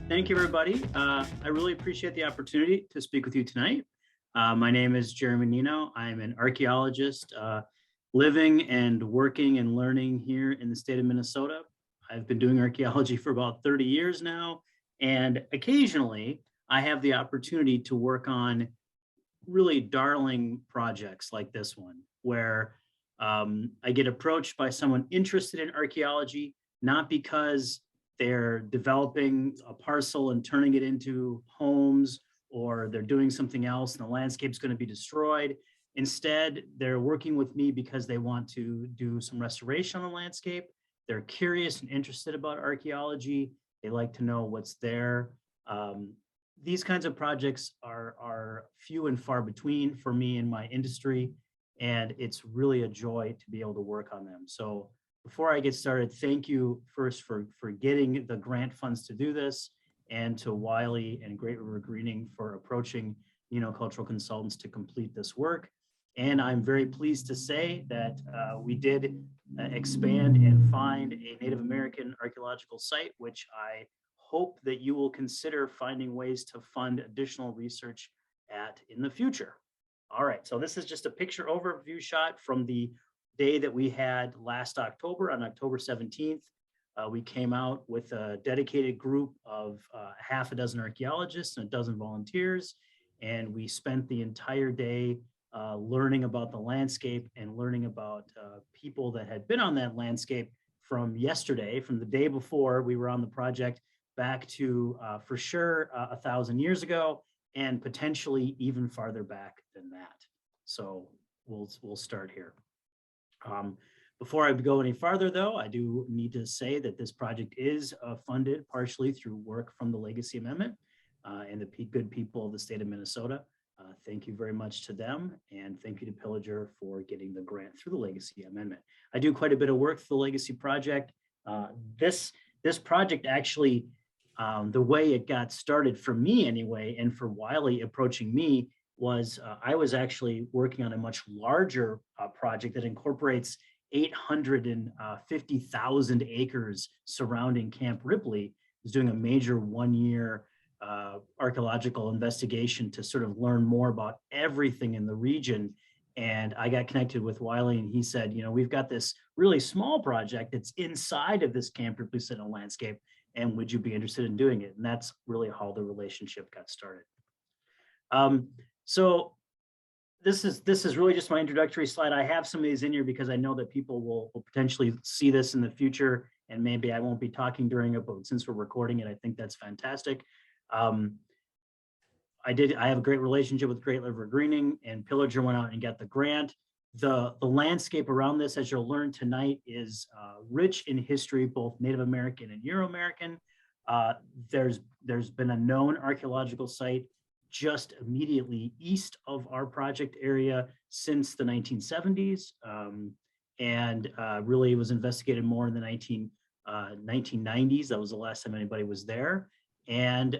Thank you, everybody. I really appreciate the opportunity to speak with you tonight. My name is Jeremy Nienow. I'm an archaeologist living and working and learning here in the state of Minnesota. I've been doing archaeology for about 30 years now, and occasionally I have the opportunity to work on really darling projects like this one, where I get approached by someone interested in archaeology, not because they're developing a parcel and turning it into homes, or they're doing something else and the landscape's going to be destroyed. Instead, they're working with me because they want to do some restoration on the landscape. They're curious and interested about archaeology. They like to know what's there. These kinds of projects are few and far between for me in my industry, and it's really a joy to be able to work on them. So before I get started, thank you first for getting the grant funds to do this, and to Wiley and Great River Greening for approaching Nienow Cultural Consultants to complete this work. And I'm very pleased to say that we did expand and find a Native American archaeological site, which I hope that you will consider finding ways to fund additional research at in the future. All right, so this is just a picture overview shot from the day that we had last October, on October 17th. We came out with a dedicated group of half a dozen archaeologists and a dozen volunteers, and we spent the entire day learning about the landscape and learning about people that had been on that landscape from yesterday, from the day before we were on the project, back to for sure 1,000 years ago, and potentially even farther back than that. So we'll start here. Before I go any farther, though, I do need to say that this project is funded partially through work from the Legacy Amendment and the good people of the state of Minnesota. Thank you very much to them, and thank you to Pillager for getting the grant through the Legacy Amendment. I do quite a bit of work for the Legacy Project. This project actually, the way it got started for me anyway, and for Wiley approaching me, was I was actually working on a much larger project that incorporates 850,000 acres surrounding Camp Ripley. I was doing a major one-year archaeological investigation to sort of learn more about everything in the region. And I got connected with Wiley, and he said, you know, we've got this really small project that's inside of this Camp Ripley Sentinel landscape, and would you be interested in doing it? And that's really how the relationship got started. So this is really just my introductory slide. I have some of these in here because I know that people will potentially see this in the future, and maybe I won't be talking during it, but since we're recording it, I think that's fantastic. I have a great relationship with Great River Greening, and Pillager went out and got the grant. The landscape around this, as you'll learn tonight, is rich in history, both Native American and Euro-American. There's been a known archaeological site just immediately east of our project area since the 1970s, and really was investigated more in the 1990s. That was the last time anybody was there. And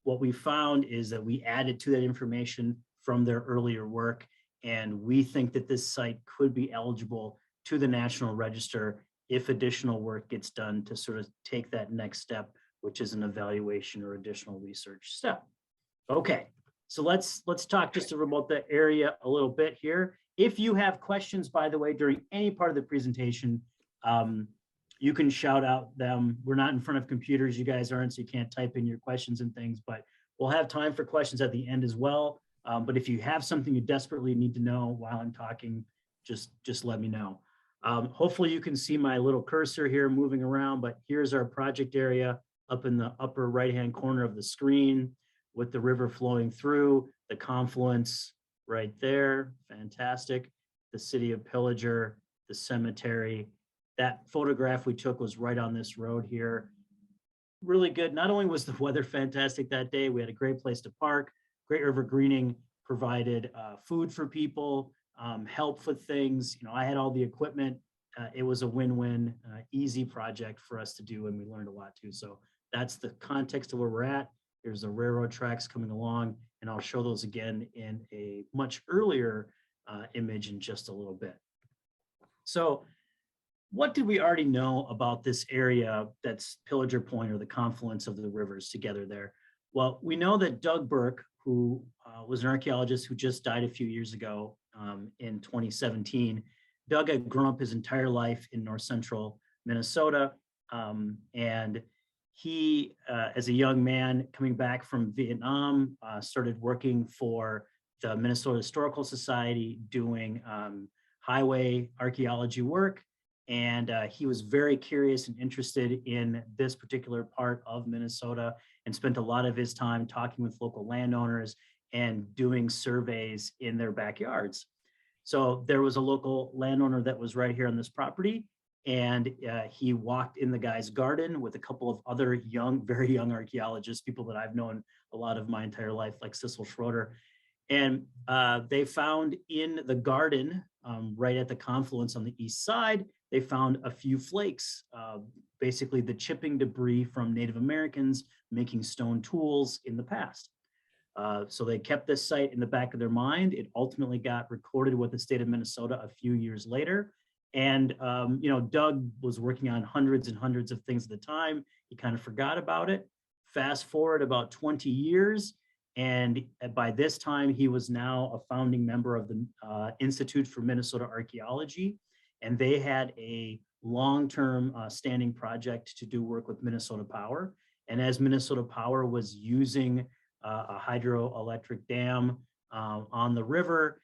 what we found is that we added to that information from their earlier work, and we think that this site could be eligible to the National Register if additional work gets done to sort of take that next step, which is an evaluation or additional research step. Okay, so let's talk just about the area a little bit here. If you have questions, by the way, during any part of the presentation, you can shout out them. We're not in front of computers, you guys aren't, so you can't type in your questions and things, but we'll have time for questions at the end as well. But if you have something you desperately need to know while I'm talking, just let me know. Hopefully you can see my little cursor here moving around, but here's our project area up in the upper right-hand corner of the screen, with the river flowing through, the confluence right there, fantastic. The City of Pillager, the cemetery. That photograph we took was right on this road here. Really good. Not only was the weather fantastic that day, we had a great place to park. Great River Greening provided food for people, help with things. You know, I had all the equipment. It was a win-win, easy project for us to do, and we learned a lot too. So that's the context of where we're at. There's the railroad tracks coming along, and I'll show those again in a much earlier image in just a little bit. So what did we already know about this area that's Pillager Point, or the confluence of the rivers together there? Well, we know that Doug Burke, who was an archaeologist who just died a few years ago in 2017, Doug had grown up his entire life in north central Minnesota. And he, as a young man coming back from Vietnam, started working for the Minnesota Historical Society doing highway archaeology work. And he was very curious and interested in this particular part of Minnesota, and spent a lot of his time talking with local landowners and doing surveys in their backyards. So there was a local landowner that was right here on this property, and he walked in the guy's garden with a couple of other young, very young archaeologists, people that I've known a lot of my entire life, like Cecil Schroeder. And they found in the garden, right at the confluence on the east side, they found a few flakes, basically the chipping debris from Native Americans making stone tools in the past. So they kept this site in the back of their mind. It ultimately got recorded with the state of Minnesota a few years later. And, Doug was working on hundreds and hundreds of things at the time. He kind of forgot about it. Fast forward about 20 years. And by this time, he was now a founding member of the Institute for Minnesota Archaeology. And they had a long-term standing project to do work with Minnesota Power. And as Minnesota Power was using a hydroelectric dam on the river,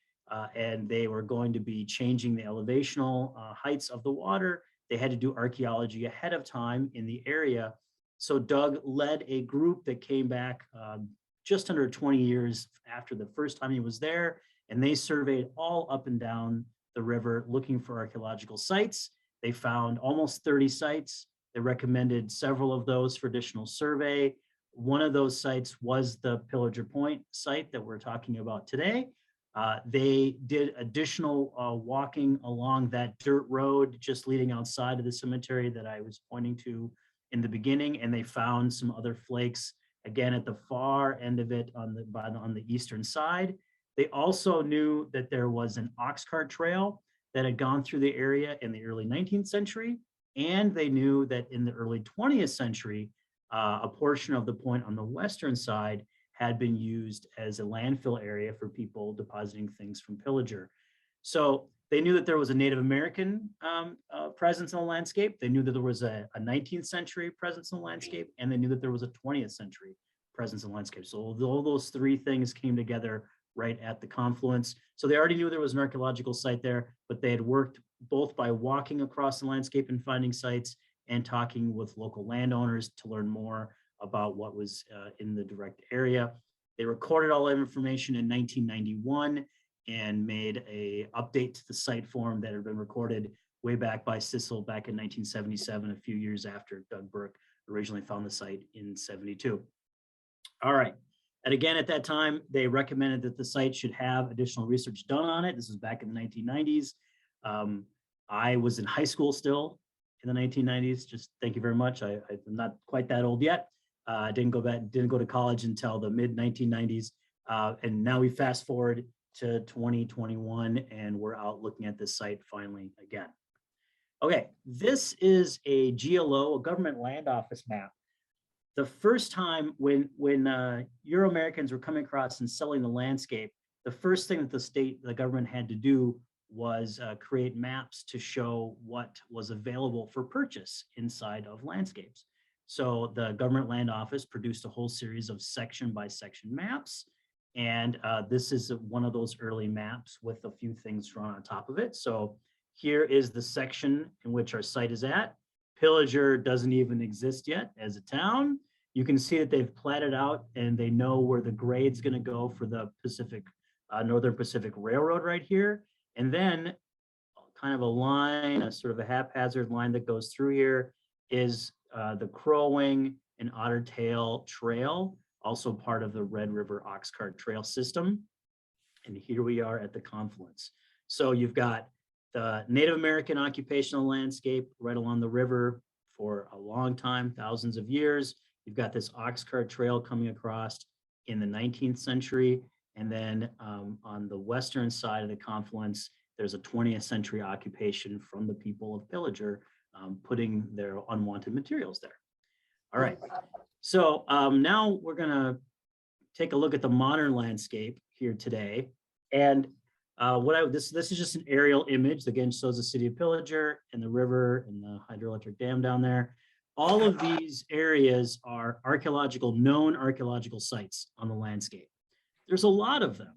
and they were going to be changing the elevational heights of the water, they had to do archaeology ahead of time in the area. So Doug led a group that came back just under 20 years after the first time he was there, and they surveyed all up and down the river looking for archaeological sites. They found almost 30 sites. They recommended several of those for additional survey. One of those sites was the Pillager Point site that we're talking about today. They did additional walking along that dirt road just leading outside of the cemetery that I was pointing to in the beginning, and they found some other flakes, again, at the far end of it on the eastern side. They also knew that there was an ox cart trail that had gone through the area in the early 19th century, and they knew that in the early 20th century, a portion of the point on the western side had been used as a landfill area for people depositing things from Pillager. So they knew that there was a Native American presence in the landscape. They knew that there was a 19th century presence in the landscape, and they knew that there was a 20th century presence in the landscape. So all those three things came together right at the confluence. So they already knew there was an archaeological site there, but they had worked both by walking across the landscape and finding sites, and talking with local landowners to learn more about what was in the direct area. They recorded all that information in 1991 and made a update to the site form that had been recorded way back by Cecil back in 1977, a few years after Doug Burke originally found the site in 72. All right. And again, at that time, they recommended that the site should have additional research done on it. This was back in the 1990s. I was in high school still in the 1990s. Just thank you very much. I'm not quite that old yet. Didn't go to college until the mid 1990s. And now we fast forward to 2021, and we're out looking at this site finally again. Okay, this is a GLO, a government land office map. The first time when Euro-Americans were coming across and selling the landscape, the first thing that the government had to do was create maps to show what was available for purchase inside of landscapes. So the government land office produced a whole series of section by section maps. And this is one of those early maps with a few things drawn on top of it. So here is the section in which our site is at. Pillager doesn't even exist yet as a town. You can see that they've platted out and they know where the grade's going to go for the Northern Pacific Railroad right here. And then kind of a line, a sort of a haphazard line that goes through here is the Crow Wing and Otter Tail Trail, also part of the Red River Ox Cart Trail system. And here we are at the confluence. So you've got the Native American occupational landscape right along the river for a long time, thousands of years. You've got this ox cart trail coming across in the 19th century. And then on the western side of the confluence, there's a 20th century occupation from the people of Pillager putting their unwanted materials there. All right, so now we're gonna take a look at the modern landscape here today. And this is just an aerial image, again, shows the city of Pillager and the river and the hydroelectric dam down there. All of these areas are known archaeological sites on the landscape. There's a lot of them.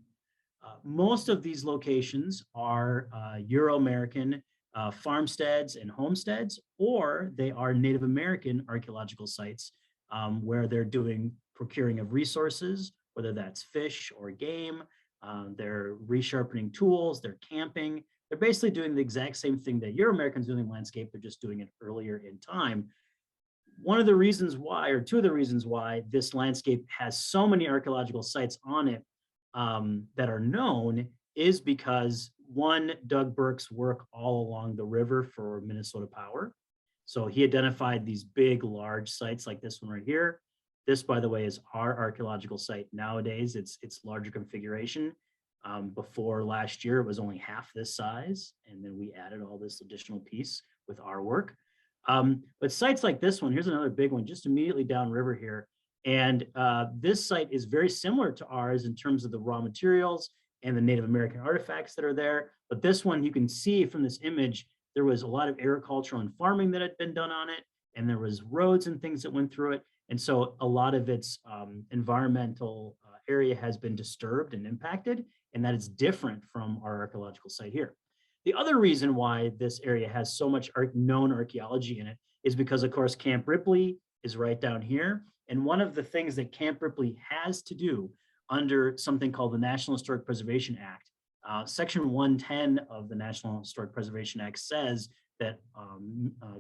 Most of these locations are Euro-American farmsteads and homesteads, or they are Native American archaeological sites where they're doing procuring of resources, whether that's fish or game. They're resharpening tools, they're camping. They're basically doing the exact same thing that Euro-Americans do in the landscape, they're just doing it earlier in time. One of the reasons why, or two of the reasons why this landscape has so many archaeological sites on it that are known is because one, Doug Burke's work all along the river for Minnesota Power. So he identified these big, large sites like this one right here. This, by the way, is our archaeological site nowadays. It's larger configuration. Before last year, it was only half this size, and then we added all this additional piece with our work. But sites like this one, here's another big one, just immediately downriver here. And this site is very similar to ours in terms of the raw materials and the Native American artifacts that are there. But this one, you can see from this image, there was a lot of agricultural and farming that had been done on it, and there was roads and things that went through it. And so a lot of its environmental area has been disturbed and impacted, and that is different from our archaeological site here. The other reason why this area has so much known archaeology in it is because, of course, Camp Ripley is right down here. And one of the things that Camp Ripley has to do under something called the National Historic Preservation Act, Section 110 of the National Historic Preservation Act says that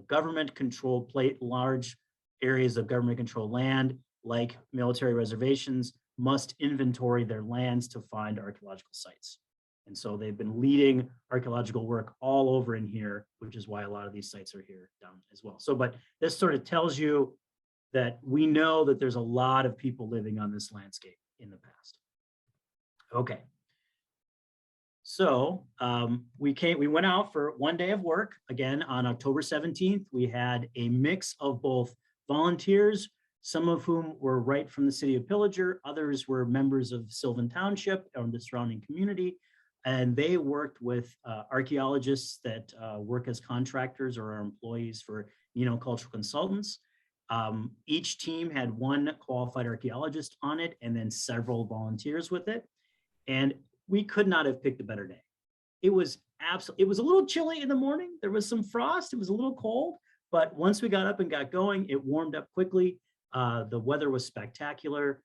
government-controlled large areas of government-controlled land, like military reservations, must inventory their lands to find archaeological sites. And so they've been leading archaeological work all over in here, which is why a lot of these sites are here down as well. So, but this sort of tells you that we know that there's a lot of people living on this landscape in the past. Okay. So we went out for one day of work. Again, on October 17th, we had a mix of both volunteers, some of whom were right from the city of Pillager, others were members of Sylvan Township or the surrounding community, and they worked with archaeologists that work as contractors or are employees for Nienow Cultural Consultants. Each team had one qualified archaeologist on it and then several volunteers with it. And we could not have picked a better day. It was a little chilly in the morning. There was some frost. It was a little cold, but once we got up and got going, it warmed up quickly. The weather was spectacular.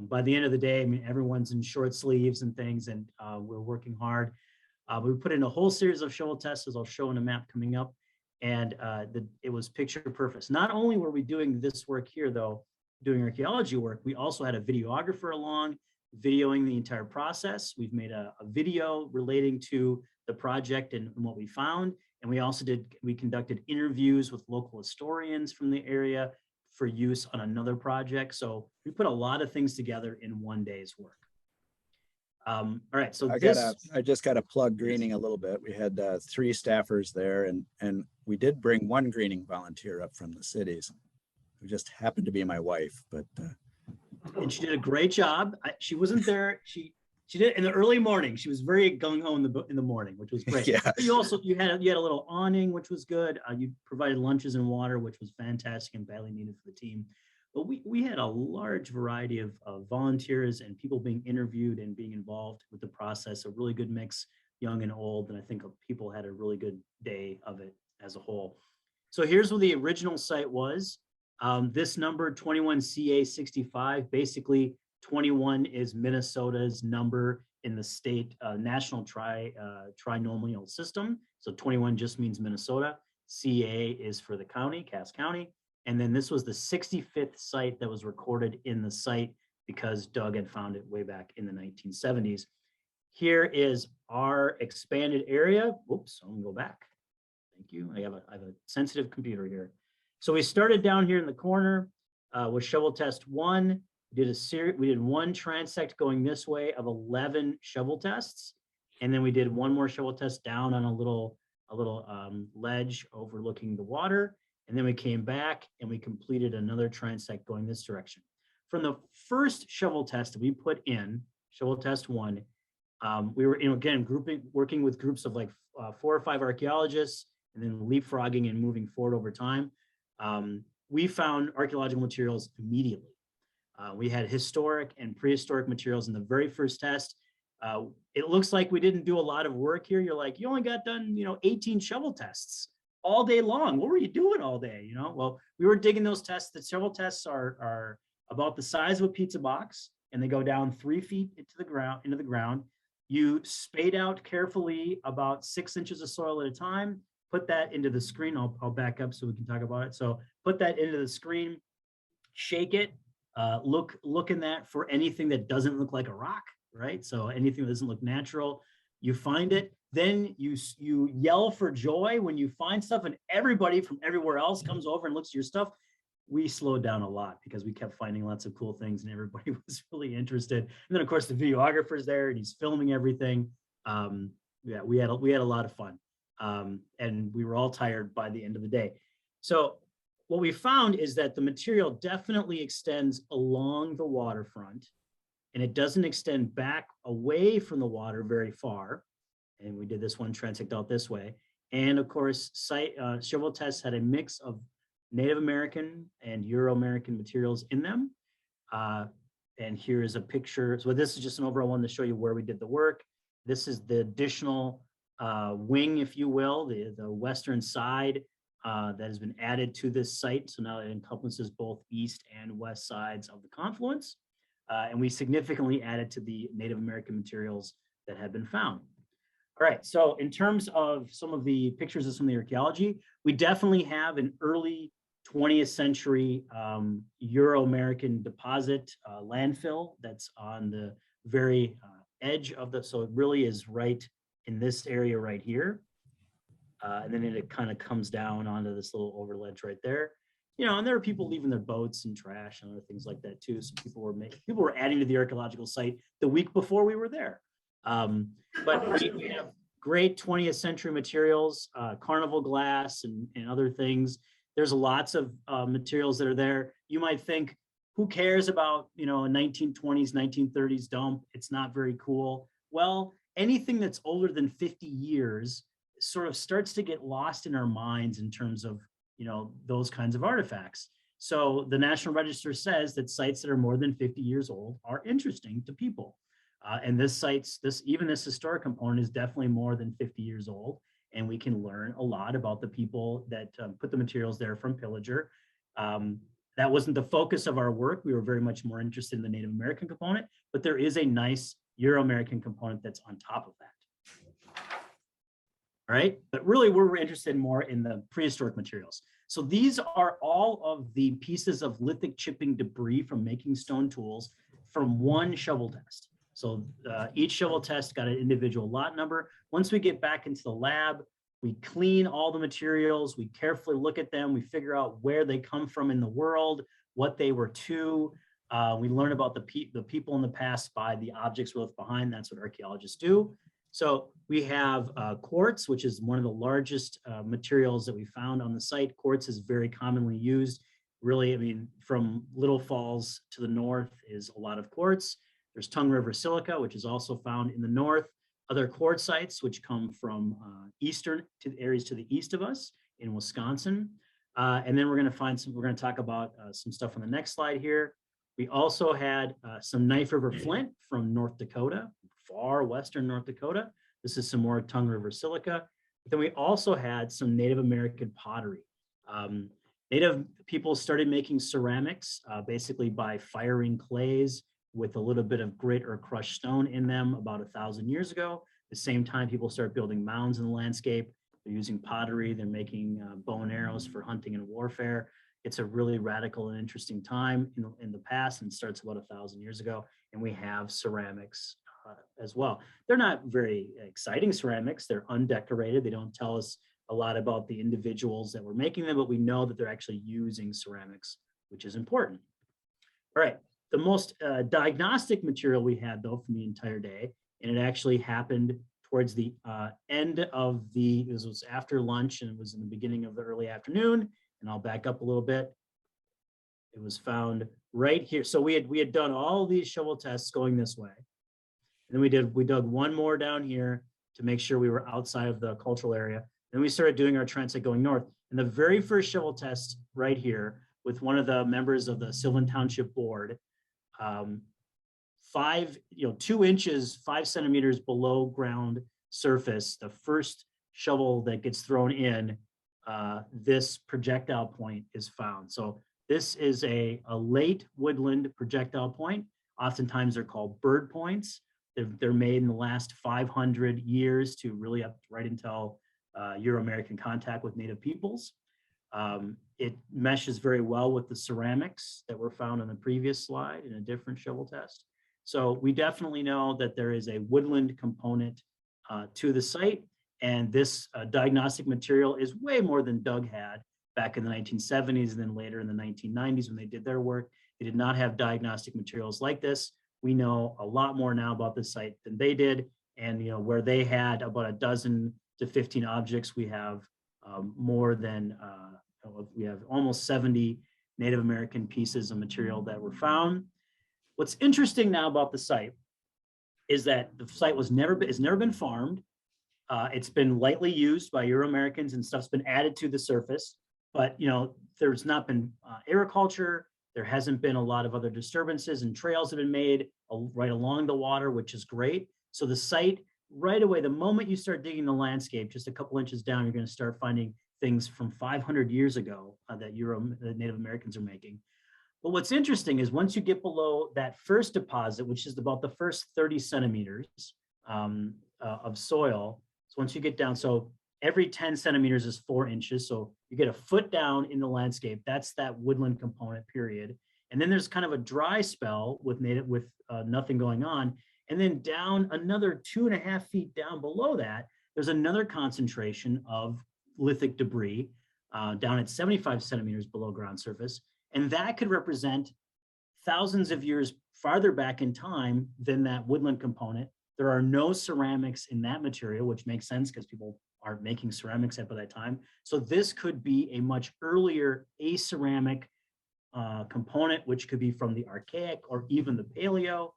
By the end of the day, I mean, everyone's in short sleeves and things, and we're working hard. We put in a whole series of shovel tests, as I'll show in a map coming up, and it was picture perfect. Not only were we doing this work here, though, doing archaeology work, we also had a videographer along, videoing the entire process. We've made a video relating to the project and what we found. And we conducted interviews with local historians from the area for use on another project. So we put a lot of things together in one day's work. All right, so I just got to plug greening a little bit. We had 3 staffers there, and we did bring one greening volunteer up from the cities, who just happened to be my wife, but and she did a great job. She wasn't there. She did it in the early morning. She was very gung-ho in the morning, which was great. Yeah. You had a little awning, which was good. You provided lunches and water, which was fantastic and badly needed for the team. But we had a large variety of volunteers and people being interviewed and being involved with the process. A really good mix, young and old, and I think people had a really good day of it as a whole. So here's what the original site was. This number 21CA65, basically 21 is Minnesota's number in the state national trinomial system. So 21 just means Minnesota. CA is for the county, Cass County. And then this was the 65th site that was recorded in the site because Doug had found it way back in the 1970s. Here is our expanded area. Whoops, I'm gonna go back. Thank you. I have a sensitive computer here. So we started down here in the corner with shovel test 1. We did one transect going this way of 11 shovel tests. And then we did one more shovel test down on a little ledge overlooking the water. And then we came back and we completed another transect going this direction. From the first shovel test we put in, shovel test 1, we were, again, working with groups of like 4 or 5 archaeologists, and then leapfrogging and moving forward over time. We found archaeological materials immediately. We had historic and prehistoric materials in the very first test. It looks like we didn't do a lot of work here. You're like, you only got done, 18 shovel tests all day long. What were you doing all day? Well, we were digging those tests. The shovel tests are about the size of a pizza box, and they go down 3 feet into the ground. You spade out carefully about 6 inches of soil at a time. Put that into the screen. I'll back up so we can talk about it. So put that into the screen, shake it, look in that for anything that doesn't look like a rock, right? So anything that doesn't look natural, you find it. Then you yell for joy when you find stuff, and everybody from everywhere else comes over and looks at your stuff. We slowed down a lot because we kept finding lots of cool things, and everybody was really interested. And then of course the videographer's there and he's filming everything. Yeah, we had a lot of fun. And we were all tired by the end of the day. So what we found is that the material definitely extends along the waterfront, and it doesn't extend back away from the water very far. And we did this one transect out this way. And of course, shovel tests had a mix of Native American and Euro-American materials in them. And here is a picture. So this is just an overall one to show you where we did the work. This is the additional wing, if you will, the western side that has been added to this site. So now it encompasses both east and west sides of the confluence. And we significantly added to the Native American materials that had been found. All right, so in terms of some of the pictures of some of the archaeology, we definitely have an early 20th century Euro-American deposit landfill that's on the very edge of the, so it really is right in this area right here. And then it kind of comes down onto this little over ledge right there. And there are people leaving their boats and trash and other things like that too. So people were adding to the archaeological site the week before we were there. But we have great 20th century materials, carnival glass and other things. There's lots of materials that are there. You might think, who cares about, a 1920s, 1930s dump? It's not very cool. Well, anything that's older than 50 years sort of starts to get lost in our minds in terms of, those kinds of artifacts. So the National Register says that sites that are more than 50 years old are interesting to people. And this historic component is definitely more than 50 years old. And we can learn a lot about the people that put the materials there from Pillager. That wasn't the focus of our work. We were very much more interested in the Native American component, but there is a nice Euro-American component that's on top of that. All right, but really we're interested more in the prehistoric materials. So these are all of the pieces of lithic chipping debris from making stone tools from one shovel test. So each shovel test got an individual lot number. Once we get back into the lab, we clean all the materials, we carefully look at them, we figure out where they come from in the world, what they were to. We learn about the people in the past by the objects we left behind. That's what archaeologists do. So we have quartz, which is one of the largest materials that we found on the site. Quartz is very commonly used. Really, from Little Falls to the north is a lot of quartz. There's Tongue River silica, which is also found in the north. Other quartzites, which come from eastern to areas to the east of us in Wisconsin. And then we're going to talk about some stuff on the next slide here. We also had some Knife River flint from North Dakota, far western North Dakota. This is some more Tongue River silica. But then we also had some Native American pottery. Native people started making ceramics basically by firing clays with a little bit of grit or crushed stone in them about 1,000 years ago. At the same time, people start building mounds in the landscape. They're using pottery. They're making bow and arrows for hunting and warfare. It's a really radical and interesting time in the past, and starts about 1,000 years ago. And we have ceramics as well. They're not very exciting ceramics. They're undecorated. They don't tell us a lot about the individuals that were making them, but we know that they're actually using ceramics, which is important. All right. The most diagnostic material we had, though, from the entire day, and it actually happened towards the end of this was after lunch and it was in the beginning of the early afternoon. And I'll back up a little bit. It was found right here. So we had done all these shovel tests going this way. And then we dug one more down here to make sure we were outside of the cultural area. Then we started doing our transect going north. And the very first shovel test right here with one of the members of the Sylvan Township Board, 2 inches, 5 centimeters below ground surface, the first shovel that gets thrown in, this projectile point is found. So this is a late woodland projectile point. Oftentimes they're called bird points. They're made in the last 500 years to really up right until Euro-American contact with Native peoples. It meshes very well with the ceramics that were found on the previous slide in a different shovel test. So we definitely know that there is a woodland component to the site, and this diagnostic material is way more than Doug had back in the 1970s and then later in the 1990s when they did their work. They did not have diagnostic materials like this. We know a lot more now about this site than they did, and where they had about a dozen to 15 objects, we have more than we have almost 70 Native American pieces of material that were found. What's interesting now about the site is that the site has never been farmed. It's been lightly used by Euro-Americans and stuff's been added to the surface, but there's not been agriculture. There hasn't been a lot of other disturbances, and trails have been made right along the water, which is great. So the site, right away, the moment you start digging the landscape, just a couple inches down, you're going to start finding things from 500 years ago that Native Americans are making. But what's interesting is once you get below that first deposit, which is about the first 30 centimeters of soil, so once you get down, so every 10 centimeters is 4 inches. So you get a foot down in the landscape. That's that woodland component, period. And then there's kind of a dry spell with nothing going on. And then down another 2.5 feet down below that, there's another concentration of lithic debris down at 75 centimeters below ground surface. And that could represent thousands of years farther back in time than that woodland component. There are no ceramics in that material, which makes sense because people aren't making ceramics at by that time. So this could be a much earlier aceramic component, which could be from the Archaic or even the Paleo.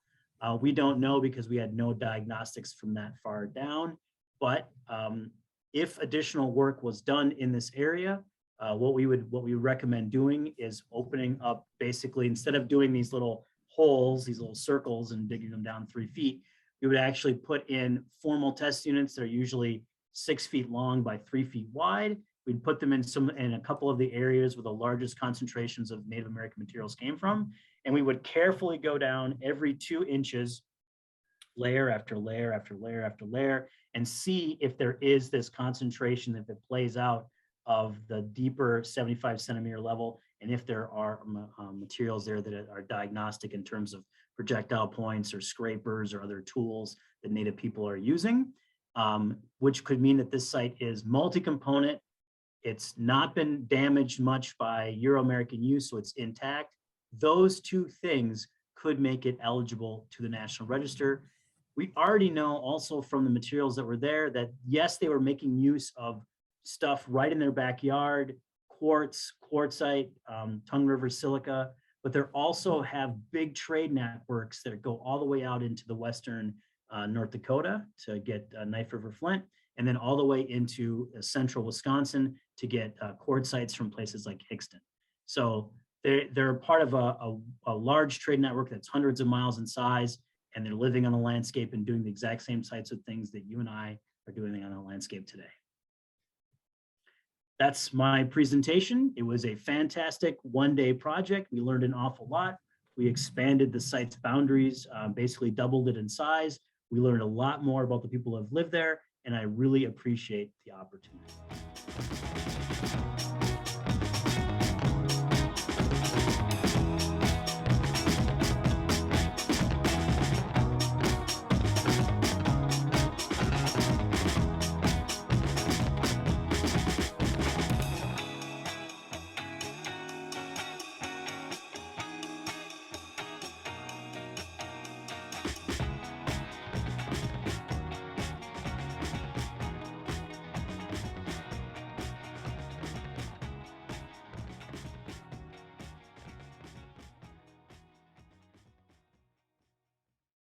We don't know because we had no diagnostics from that far down. But if additional work was done in this area, what we would recommend doing is opening up, basically, instead of doing these little holes, these little circles and digging them down 3 feet, we would actually put in formal test units that are usually 6 feet long by 3 feet wide. We'd put them in a couple of the areas where the largest concentrations of Native American materials came from. And we would carefully go down every 2 inches, layer after layer after layer after layer, and see if there is this concentration, if it plays out of the deeper 75 centimeter level, and if there are materials there that are diagnostic in terms of projectile points or scrapers or other tools that Native people are using, which could mean that this site is multi-component. It's not been damaged much by Euro-American use, so it's intact. Those two things could make it eligible to the National Register. We already know also from the materials that were there that yes, they were making use of stuff right in their backyard, quartz, quartzite, Tongue River silica, but they also have big trade networks that go all the way out into the western North Dakota to get Knife River flint, and then all the way into central Wisconsin to get quartzites from places like Hickston. So they're part of a large trade network that's hundreds of miles in size, and they're living on a landscape and doing the exact same types of things that you and I are doing on a landscape today. That's my presentation. It was a fantastic one-day project. We learned an awful lot. We expanded the site's boundaries, basically doubled it in size. We learned a lot more about the people who have lived there, and I really appreciate the opportunity.